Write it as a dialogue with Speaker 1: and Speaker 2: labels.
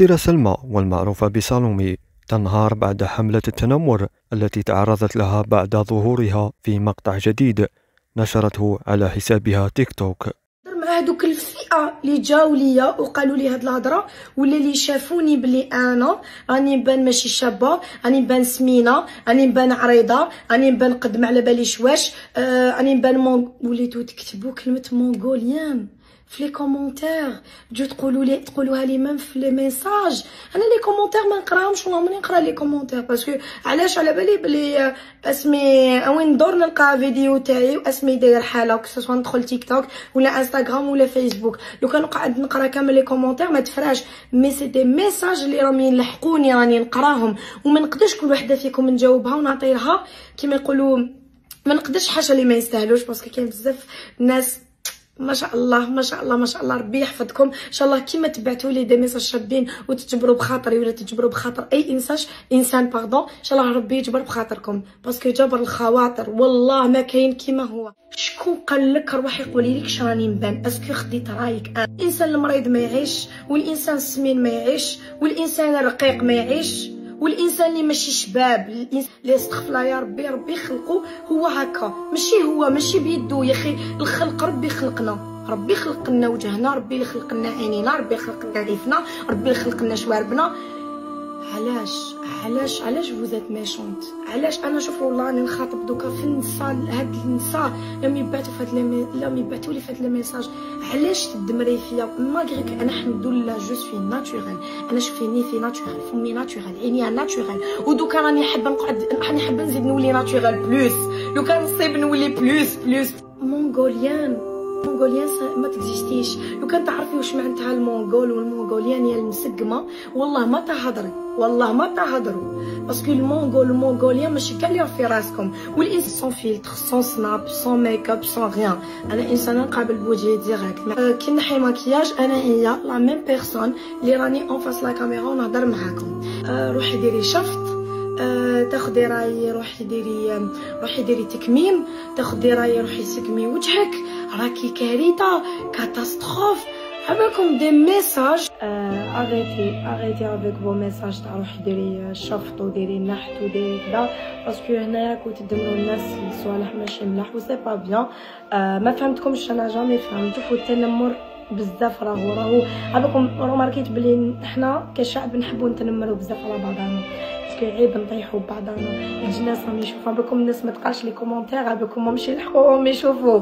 Speaker 1: الممثلة سلمى والمعروفة بسالومي تنهار بعد حملة التنمر التي تعرضت لها بعد ظهورها في مقطع جديد نشرته على حسابها تيك توك.
Speaker 2: مع هذوك الفئه اللي جاو ليا وقالوا لي هاد الهضره، ولا اللي شافوني بلي انا راني نبان ماشي شابه، راني نبان سمينه، راني نبان عريضه، راني نبان قد ما على باليش واش، راني نبان وليتو تكتبوا كلمه مونغوليان في لي كومونتير، تجو تقولوها لي ميم في لي ميساج. انا لي كومونتير ما نقراهمش، والله ماني نقرا لي كومونتير باسكو علاش؟ على بالي بلي اسمي وين ندور نلقى فيديو تاعي واسمي داير حاله، كسوا ندخل تيك توك ولا انستغرام ولا فيسبوك. لو كان نقعد نقرا كامل لي كومونتير ما تفراش، مي سي دي ميساج اللي راهم يلحقوني راني نقراهم، وما نقدرش كل وحده فيكم نجاوبها ونعطيها كيما يقولوا، ما نقدرش حاجه اللي ما يستاهلوش، باسكو كاين بزاف ناس ما شاء الله ما شاء الله ما شاء الله. ربي يحفظكم ان شاء الله. كيما تبعتوا لي دي ميساج شابين وتجبروا بخاطري ولا تجبروا بخاطر اي انسان باردون، ان شاء الله ربي يجبر بخاطركم، باسكو جبر الخواطر والله ما كاين كيما هو. شكون قال لك روحي قولي لك شراني نبان؟ اسكو خديت رايك؟ الانسان المريض ما يعيش، والانسان السمين ما يعيش، والانسان الرقيق ما يعيش، والانسان اللي ماشي شباب، الانسان اللي استغفر الله يا ربي، ربي خلقه هو هكا، ماشي بيدو يا اخي. الخلق ربي خلقنا، ربي خلق لنا وجهنا، ربي اللي خلق لنا عينينا، ربي خلق لنا ريفنا، ربي اللي خلق لنا شواربنا. علاش فوزات ميشونت؟ علاش؟ انا شوف والله راني نخاطب دوكا في النساء، هاد النساء لم يبعثوا لم يبعثوا لي في هاد الميساج. علاش تدمري فيا؟ ماغريك انا الحمد لله جو سوي ناتوريل، انا شوفي نيتي ناتوريل، فمي ناتوريل، عينيا ناتوريل، ودوكا راني حابه نقعد، راني حابه نزيد نولي ناتوريل بلوس، لو كان نصيب نولي بلوس. مونغوليان ما تكزيستيش. لو كان تعرفي واش معناتها المونغول والمونغوليان يا المسقمه، والله ما تهضروا باسكو المونغوليان ماشي كاع اللي في راسكم، والانسان سون فيلتر سون سناب سون ميك اب سون غيان. انا انسانه نقابل بوجهي ديريكت، كي نحي ماكياج انا هي لا ميم بيرسون اللي راني اون فاس لا كاميرا ونهضر معاكم. روحي ديري شفط، تاخدي راي، روحي ديري تكميم، تاخدي راي روحي سقمي وجهك، راكي كارثه كاتاستروف. عبالكم دي ميساج، اريتي افيك فو ميساج تاع روحي ديري شفط وديري نحت وديري كدا، باسكو هنايا كنت تدمروا الناس الصوالح ماشي ملاح وسي با بيان. ما فهمتكمش، انا جامي فهمتك. والتنمر بزاف راهو عبالكم ماركيت بلي حنا كشعب نحبوا نتنمروا بزاف على بعضنا، عيب نطيحوا بعضنا. الناس راهم يشوفوا، بكم الناس ما تقراش لي كومونتير، بكم ماشي يلحقوهم يشوفوا.